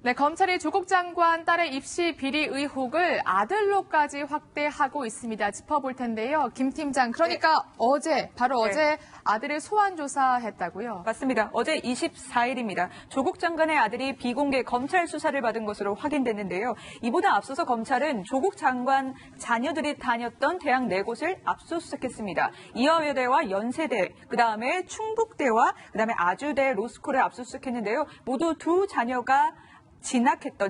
네, 검찰이 조국 장관 딸의 입시 비리 의혹을 아들로까지 확대하고 있습니다. 짚어볼 텐데요. 김 팀장, 그러니까 바로 어제 아들을 소환 조사했다고요? 맞습니다. 어제 24일입니다. 조국 장관의 아들이 비공개 검찰 수사를 받은 것으로 확인됐는데요. 이보다 앞서서 검찰은 조국 장관 자녀들이 다녔던 대학 4곳을 압수수색했습니다. 이화여대와 연세대, 그다음에 충북대와 그다음에 아주대 로스쿨을 압수수색했는데요. 모두 두 자녀가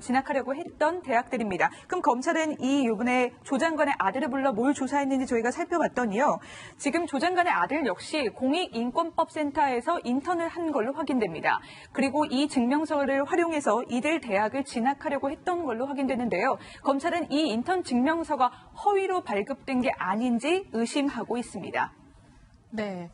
진학하려고 했던 대학들입니다. 그럼 검찰은 이번에 조 장관의 아들을 불러 뭘 조사했는지 저희가 살펴봤더니요. 지금 조 장관의 아들 역시 공익인권법센터에서 인턴을 한 걸로 확인됩니다. 그리고 이 증명서를 활용해서 이들 대학을 진학하려고 했던 걸로 확인되는데요. 검찰은 이 인턴 증명서가 허위로 발급된 게 아닌지 의심하고 있습니다. 네.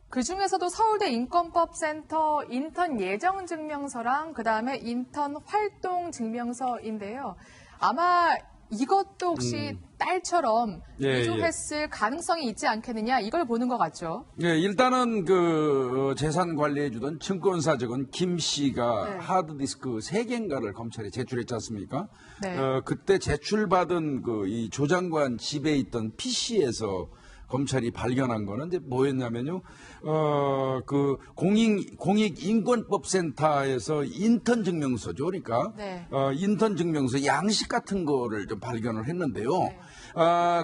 그중에서도 서울대 인권법센터 인턴 예정 증명서랑 그다음에 인턴 활동 증명서인데요. 아마 이것도 혹시 딸처럼 위조했을 가능성이 있지 않겠느냐 이걸 보는 것 같죠. 네, 일단은 그 재산 관리해주던 증권사 적은 김 씨가 하드디스크 3개인가를 검찰에 제출했지 않습니까? 네. 그때 제출받은 그 이 조 장관 집에 있던 PC에서 검찰이 발견한 거는 이제 뭐였냐면요. 그 공익인권법센터에서 인턴 증명서죠. 그러니까 인턴 증명서 양식 같은 거를 좀 발견을 했는데요.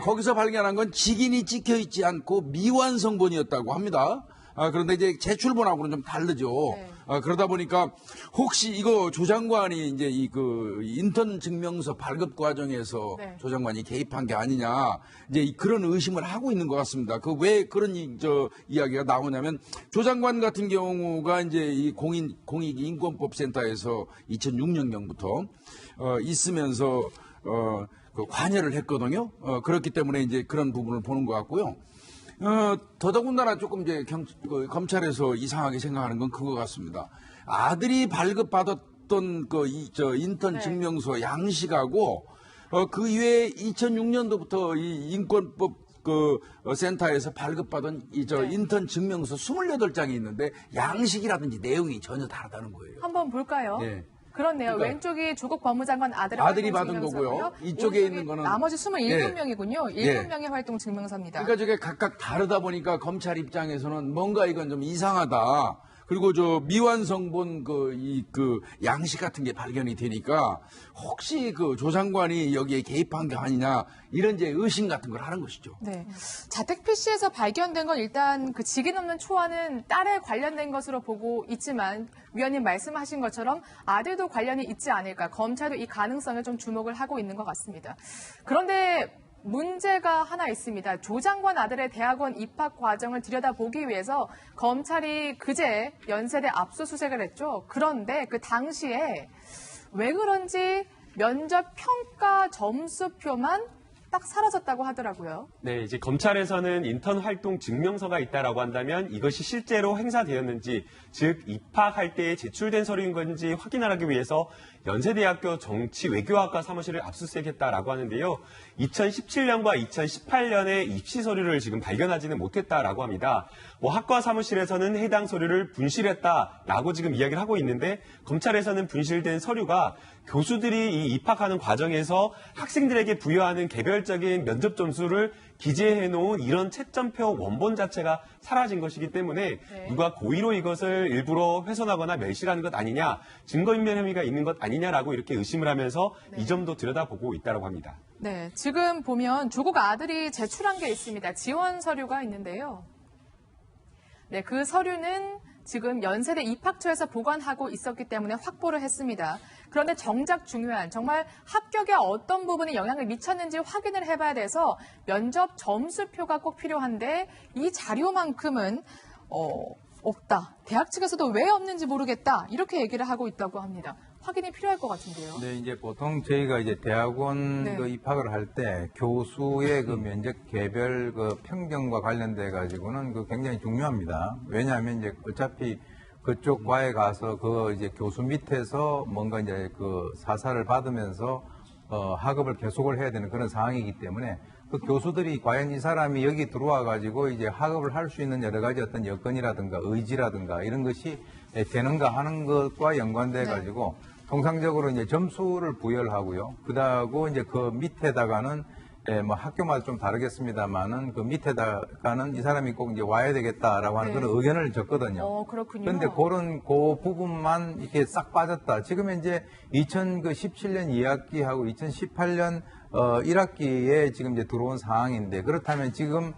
거기서 발견한 건 직인이 찍혀 있지 않고 미완성본이었다고 합니다. 그런데 이제 제출본하고는 좀 다르죠. 그러다 보니까 혹시 이거 조 장관이 이제 그 인턴 증명서 발급 과정에서 조 장관이 개입한 게 아니냐 이제 그런 의심을 하고 있는 것 같습니다. 그 왜 그런 이야기가 나오냐면 조 장관 같은 경우가 이제 이 공익인권법센터에서 2006년경부터 있으면서 그 관여를 했거든요. 그렇기 때문에 이제 그런 부분을 보는 것 같고요. 더더군다나 조금 이제 검찰에서 이상하게 생각하는 건 그거 같습니다. 아들이 발급받았던 인턴 증명서 양식하고 그 이외에 2006년도부터 이 인권법 센터에서 발급받은 인턴 증명서 28장이 있는데 양식이라든지 내용이 전혀 다르다는 거예요. 한번 볼까요? 네. 그렇네요. 그러니까 왼쪽이 조국 법무장관 아들이 받은 거고요. 이쪽에 있는 거는 나머지 27명이군요. 7명의 활동 증명서입니다. 그러니까 저게 각각 다르다 보니까 검찰 입장에서는 뭔가 이건 좀 이상하다. 그리고 미완성본 양식 같은 게 발견이 되니까 혹시 조 장관이 여기에 개입한 게 아니냐 이런 이제 의심 같은 걸 하는 것이죠. 네. 자택 PC에서 발견된 건 일단 그 직인 없는 초안은 딸에 관련된 것으로 보고 있지만 위원님 말씀하신 것처럼 아들도 관련이 있지 않을까. 검찰도 이 가능성에 좀 주목을 하고 있는 것 같습니다. 그런데 문제가 하나 있습니다. 조 장관 아들의 대학원 입학 과정을 들여다보기 위해서 검찰이 그제 연세대 압수수색을 했죠. 그런데 그 당시에 왜 그런지 면접 평가 점수표만 딱 사라졌다고 하더라고요. 네, 이제 검찰에서는 인턴 활동 증명서가 있다라고 한다면 이것이 실제로 행사되었는지, 즉 입학할 때 제출된 서류인 건지 확인하기 위해서 연세대학교 정치외교학과 사무실을 압수수색했다라고 하는데요. 2017년과 2018년에 입시 서류를 지금 발견하지는 못했다라고 합니다. 학과 사무실에서는 해당 서류를 분실했다라고 지금 이야기를 하고 있는데 검찰에서는 분실된 서류가 교수들이 이 입학하는 과정에서 학생들에게 부여하는 개별적인 면접 점수를 기재해 놓은 이런 채점표 원본 자체가 사라진 것이기 때문에 누가 고의로 이것을 일부러 훼손하거나 멸실하는 것 아니냐, 증거인멸 혐의가 있는 것 아니냐라고 이렇게 의심을 하면서 이 점도 들여다보고 있다고 합니다. 네, 지금 보면 조국 아들이 제출한 게 있습니다. 지원 서류가 있는데요. 네, 그 서류는 지금 연세대 입학처에서 보관하고 있었기 때문에 확보를 했습니다. 그런데 정작 중요한 정말 합격에 어떤 부분이 영향을 미쳤는지 확인을 해봐야 돼서 면접 점수표가 꼭 필요한데 이 자료만큼은 없다. 대학 측에서도 왜 없는지 모르겠다. 이렇게 얘기를 하고 있다고 합니다. 확인이 필요할 것 같은데요. 네, 이제 보통 저희가 이제 대학원 입학을 할 때 교수의 면접 개별 평점과 관련돼 가지고는 굉장히 중요합니다. 왜냐하면 이제 어차피 그쪽 과에 가서 이제 교수 밑에서 뭔가 이제 사사를 받으면서 학업을 계속을 해야 되는 그런 상황이기 때문에 그 교수들이 과연 이 사람이 여기 들어와 가지고 이제 학업을 할 수 있는 여러 가지 어떤 여건이라든가 의지라든가 이런 것이 되는가 하는 것과 연관돼 가지고 통상적으로 이제 점수를 부여하고요. 그다고 이제 그 밑에다가는 뭐 학교마다 좀 다르겠습니다만은 그 밑에다가는 이 사람이 꼭 이제 와야 되겠다라고 하는 네. 그런 의견을 줬거든요. 그렇군요. 그런데 그 부분만 이렇게 싹 빠졌다. 지금 이제 2017년 2학기하고 2018년 1학기에 지금 이제 들어온 상황인데 그렇다면 지금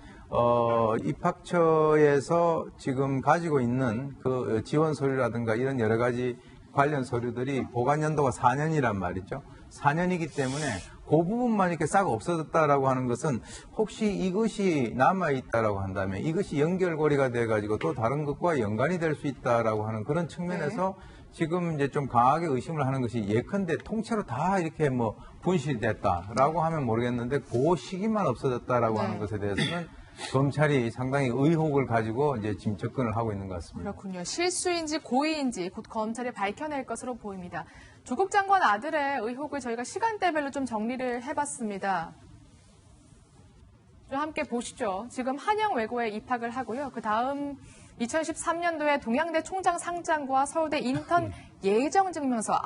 입학처에서 지금 가지고 있는 그 지원 서류라든가 이런 여러 가지 관련 서류들이 보관 연도가 4년이란 말이죠. 4년이기 때문에 그 부분만 이렇게 싹 없어졌다라고 하는 것은 혹시 이것이 남아있다라고 한다면 이것이 연결고리가 돼가지고 또 다른 것과 연관이 될 수 있다라고 하는 그런 측면에서 지금 이제 좀 강하게 의심을 하는 것이 예컨대 통째로 다 이렇게 뭐 분실이 됐다라고 하면 모르겠는데 그 시기만 없어졌다라고 하는 것에 대해서는 검찰이 상당히 의혹을 가지고 이제 지금 접근을 하고 있는 것 같습니다. 그렇군요. 실수인지 고의인지 곧 검찰이 밝혀낼 것으로 보입니다. 조국 장관 아들의 의혹을 저희가 시간대별로 좀 정리를 해봤습니다. 좀 함께 보시죠. 지금 한영외고에 입학을 하고요. 그 다음 2013년도에 동양대 총장 상장과 서울대 인턴 예정증명서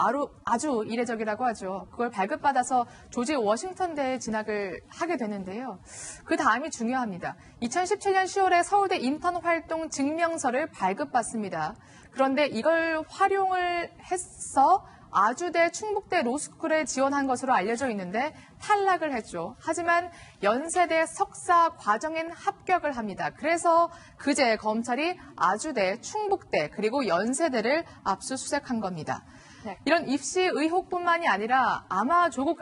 아주 이례적이라고 하죠. 그걸 발급받아서 조지 워싱턴대에 진학을 하게 되는데요. 그 다음이 중요합니다. 2017년 10월에 서울대 인턴 활동 증명서를 발급받습니다. 그런데 이걸 활용을 해서 아주대, 충북대 로스쿨에 지원한 것으로 알려져 있는데 탈락을 했죠. 하지만 연세대 석사 과정엔 합격을 합니다. 그래서 그제 검찰이 아주대, 충북대 그리고 연세대를 압수수색한 겁니다. 네. 이런 입시 의혹뿐만이 아니라 아마 조국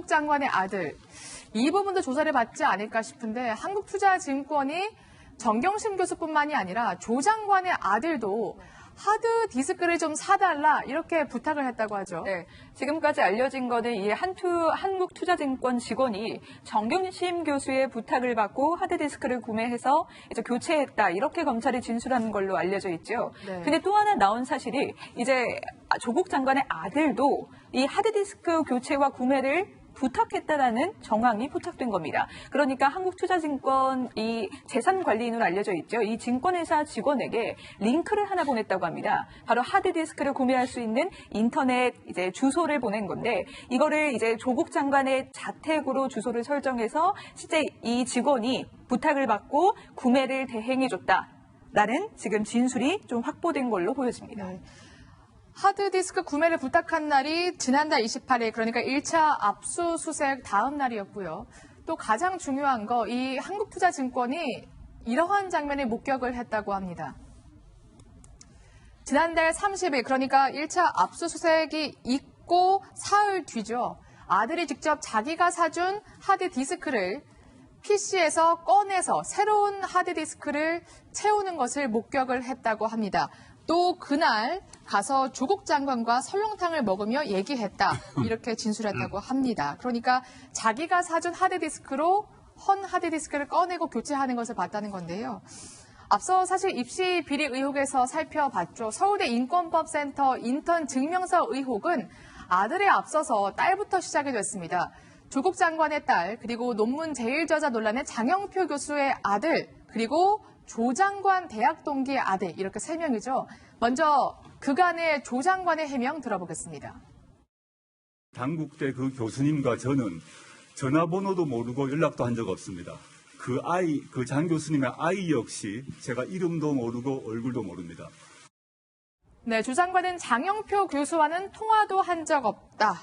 장관의 아들 이 부분도 조사를 받지 않을까 싶은데 한국투자증권이 정경심 교수뿐만이 아니라 조 장관의 아들도 하드 디스크를 좀 사달라 이렇게 부탁을 했다고 하죠. 네, 지금까지 알려진 거는 이 한국투자증권 직원이 정경심 교수의 부탁을 받고 하드디스크를 구매해서 이제 교체했다 이렇게 검찰이 진술하는 걸로 알려져 있죠. 네. 근데 또 하나 나온 사실이 이제 조국 장관의 아들도 이 하드디스크 교체와 구매를 부탁했다라는 정황이 포착된 겁니다. 그러니까 한국투자증권 이 재산관리인으로 알려져 있죠. 이 증권회사 직원에게 링크를 하나 보냈다고 합니다. 바로 하드디스크를 구매할 수 있는 인터넷 이제 주소를 보낸 건데 이거를 이제 조국 장관의 자택으로 주소를 설정해서 실제 이 직원이 부탁을 받고 구매를 대행해줬다라는 지금 진술이 좀 확보된 걸로 보여집니다. 네. 하드디스크 구매를 부탁한 날이 지난달 28일, 그러니까 1차 압수수색 다음 날이었고요. 또 가장 중요한 거, 이 한국투자증권이 이러한 장면을 목격을 했다고 합니다. 지난달 30일, 그러니까 1차 압수수색이 있고 사흘 뒤죠. 아들이 직접 자기가 사준 하드디스크를 PC에서 꺼내서 새로운 하드디스크를 채우는 것을 목격을 했다고 합니다. 또 그날 가서 조국 장관과 설렁탕을 먹으며 얘기했다. 이렇게 진술했다고 합니다. 그러니까 자기가 사준 하드디스크로 헌 하드디스크를 꺼내고 교체하는 것을 봤다는 건데요. 앞서 사실 입시 비리 의혹에서 살펴봤죠. 서울대 인권법센터 인턴 증명서 의혹은 아들에 앞서서 딸부터 시작이 됐습니다. 조국 장관의 딸, 그리고 논문 제일 저자 논란의 장영표 교수의 아들, 그리고 조 장관 대학 동기의 아들, 이렇게 세 명이죠. 먼저 그간의 조 장관의 해명 들어보겠습니다. 당국대 그 교수님과 저는 전화번호도 모르고 연락도 한 적 없습니다. 그 장 교수님의 아이 역시 제가 이름도 모르고 얼굴도 모릅니다. 네, 조 장관은 장영표 교수와는 통화도 한 적 없다.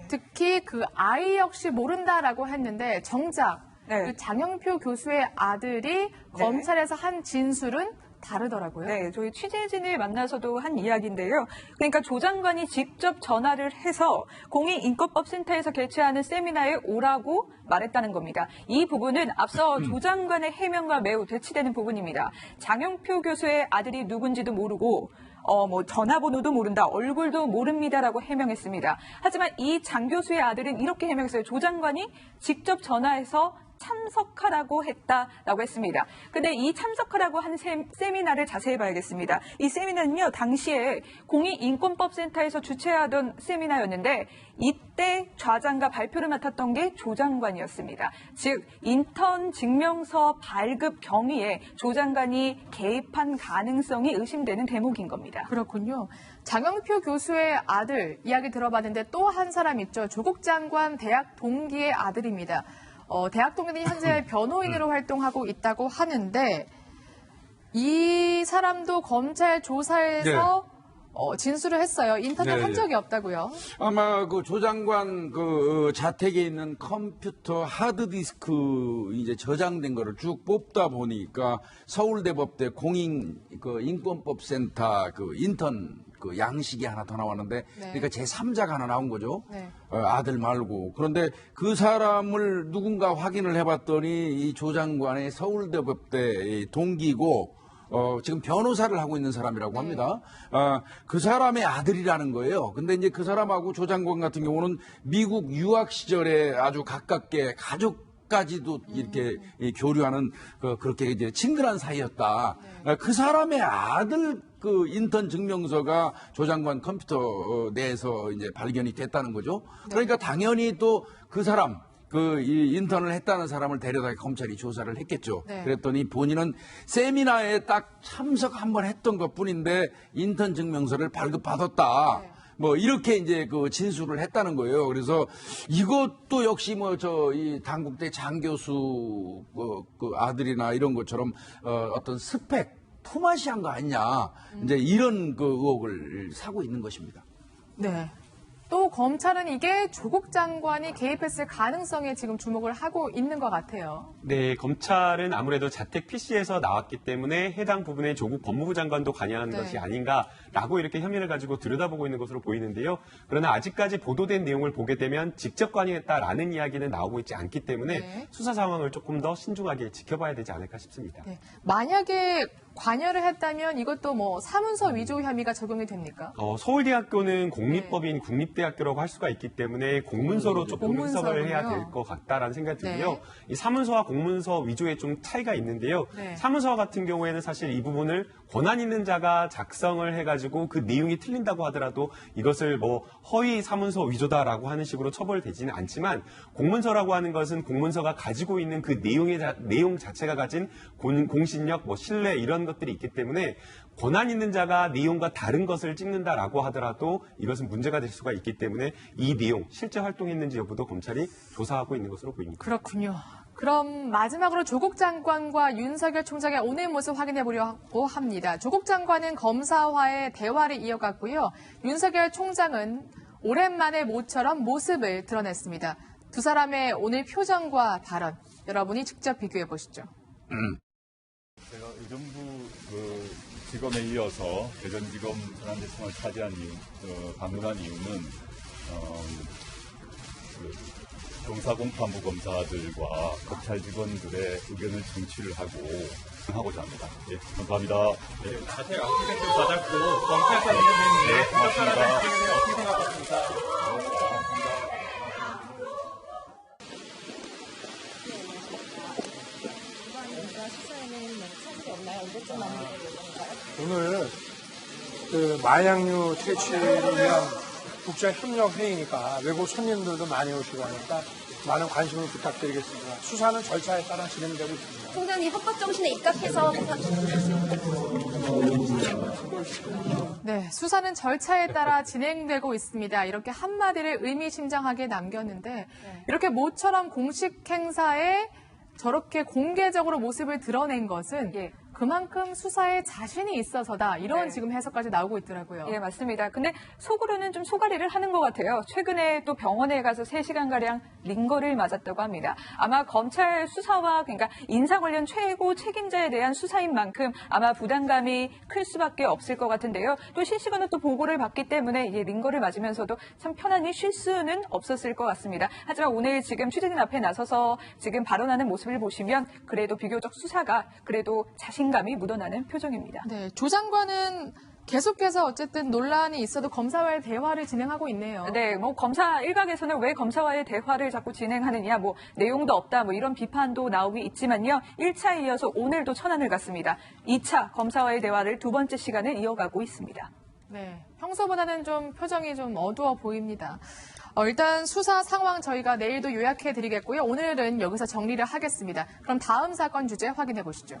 특히 그 아이 역시 모른다라고 했는데 정작 그 장영표 교수의 아들이 검찰에서 한 진술은 다르더라고요. 네, 저희 취재진을 만나서도 한 이야기인데요. 그러니까 조 장관이 직접 전화를 해서 공익인권법센터에서 개최하는 세미나에 오라고 말했다는 겁니다. 이 부분은 앞서 조 장관의 해명과 매우 대치되는 부분입니다. 장영표 교수의 아들이 누군지도 모르고 전화번호도 모른다, 얼굴도 모릅니다라고 해명했습니다. 하지만 이 장 교수의 아들은 이렇게 해명했어요. 조 장관이 직접 전화해서 참석하라고 했다라고 했습니다. 근데 이 참석하라고 한 세미나를 자세히 봐야겠습니다. 이 세미나는요, 당시에 공익인권법센터에서 주최하던 세미나였는데 이때 좌장과 발표를 맡았던 게 조 장관이었습니다. 즉 인턴 증명서 발급 경위에 조 장관이 개입한 가능성이 의심되는 대목인 겁니다. 그렇군요. 장영표 교수의 아들 이야기 들어봤는데 또 한 사람 있죠. 조국 장관 대학 동기의 아들입니다. 대학 동기는 현재 변호인으로 활동하고 있다고 하는데 이 사람도 검찰 조사에서 진술을 했어요. 인터뷰 한 적이 없다고요. 아마 그 조 장관 그 자택에 있는 컴퓨터 하드디스크 이제 저장된 거를 쭉 뽑다 보니까 서울대법대 인권법센터 그 인턴 그 양식이 하나 더 나왔는데 그러니까 제3자가 하나 나온 거죠. 아들 말고. 그런데 그 사람을 누군가 확인을 해봤더니 이 조 장관의 서울대법대 동기고 지금 변호사를 하고 있는 사람이라고 합니다. 그 사람의 아들이라는 거예요. 근데 이제 그 사람하고 조 장관 같은 경우는 미국 유학 시절에 아주 가깝게 가족까지도 이렇게 교류하는 그렇게 이제 친근한 사이였다. 그 사람의 아들 그 인턴 증명서가 조 장관 컴퓨터 내에서 이제 발견이 됐다는 거죠. 그러니까 당연히 또 그 사람 이 인턴을 했다는 사람을 데려다 검찰이 조사를 했겠죠. 그랬더니 본인은 세미나에 딱 참석 한번 했던 것 뿐인데 인턴 증명서를 발급받았다. 뭐 이렇게 이제 그 진술을 했다는 거예요. 그래서 이것도 역시 뭐 이 단국대 장 교수 그 아들이나 이런 것처럼 어떤 스펙 품앗이한 거 아니냐. 이제 이런 그 의혹을 사고 있는 것입니다. 네. 또 검찰은 이게 조국 장관이 개입했을 가능성에 지금 주목을 하고 있는 것 같아요. 네, 검찰은 아무래도 자택 PC에서 나왔기 때문에 해당 부분에 조국 법무부 장관도 관여한 것이 아닌가라고 이렇게 혐의를 가지고 들여다보고 있는 것으로 보이는데요. 그러나 아직까지 보도된 내용을 보게 되면 직접 관여했다라는 이야기는 나오고 있지 않기 때문에 수사 상황을 조금 더 신중하게 지켜봐야 되지 않을까 싶습니다. 만약에 관여를 했다면 이것도 뭐 사문서 위조 혐의가 적용이 됩니까? 서울대학교는 공립법인 국립대학교라고 할 수가 있기 때문에 공문서로 조금 해석을 해야 될 것 같다라는 생각이 들고요. 이 사문서와 공문서 위조에 좀 차이가 있는데요. 사문서 같은 경우에는 사실 이 부분을 권한 있는 자가 작성을 해가지고 그 내용이 틀린다고 하더라도 이것을 뭐 허위 사문서 위조다라고 하는 식으로 처벌되지는 않지만 공문서라고 하는 것은 공문서가 가지고 있는 그 내용 자체가 가진 공신력, 뭐 신뢰 이런 것들이 있기 때문에 권한 있는 자가 내용과 다른 것을 찍는다라고 하더라도 이것은 문제가 될 수가 있기 때문에 이 내용 실제 활동했는지 여부도 검찰이 조사하고 있는 것으로 보입니다. 그렇군요. 그럼 마지막으로 조국 장관과 윤석열 총장의 오늘 모습 확인해 보려고 합니다. 조국 장관은 검사와의 대화를 이어갔고요. 윤석열 총장은 오랜만에 모처럼 모습을 드러냈습니다. 두 사람의 오늘 표정과 발언, 여러분이 직접 비교해 보시죠. 제가 의정부 지검에 이어서 대전지검 전환대청을 차지한 방문한 이유는 경사공판부 검사들과 검찰 직원들의 의견을 청취를 하고자 합니다. 예, 감사합니다. 네. 자택 압수수색 받았고 검찰과 관련된 고맙습니다. 어떻게 생각하십니까? 오늘 그 마약류 퇴치를 위한 국제협력회의니까 외국 손님들도 많이 오시고 하니까 많은 관심을 부탁드리겠습니다. 수사는 절차에 따라 진행되고 있습니다. 총장님 헌법 정신에 입각해서 네, 수사는 절차에 따라 진행되고 있습니다. 이렇게 한마디를 의미심장하게 남겼는데 이렇게 모처럼 공식 행사에 저렇게 공개적으로 모습을 드러낸 것은 그만큼 수사에 자신이 있어서다. 이런 지금 해석까지 나오고 있더라고요. 예, 맞습니다. 근데 속으로는 좀 소가리를 하는 것 같아요. 최근에 또 병원에 가서 3시간가량 링거를 맞았다고 합니다. 아마 검찰 수사와 그러니까 인사 관련 최고 책임자에 대한 수사인 만큼 아마 부담감이 클 수밖에 없을 것 같은데요. 또 실시간으로 또 보고를 받기 때문에 이게 링거를 맞으면서도 참 편안히 쉴 수는 없었을 것 같습니다. 하지만 오늘 지금 취재진 앞에 나서서 지금 발언하는 모습을 보시면 그래도 비교적 수사가 그래도 자신감이 묻어나는 표정입니다. 네, 조 장관은 계속해서 어쨌든 논란이 있어도 검사와의 대화를 진행하고 있네요. 네, 뭐 검사 일각에서는 왜 검사와의 대화를 자꾸 진행하느냐, 뭐 내용도 없다, 뭐 이런 비판도 나오기 있지만요. 1차에 이어서 오늘도 천안을 갔습니다. 2차 검사와의 대화를 두 번째 시간을 이어가고 있습니다. 네, 평소보다는 좀 표정이 좀 어두워 보입니다. 일단 수사 상황 저희가 내일도 요약해 드리겠고요. 오늘은 여기서 정리를 하겠습니다. 그럼 다음 사건 주제 확인해 보시죠.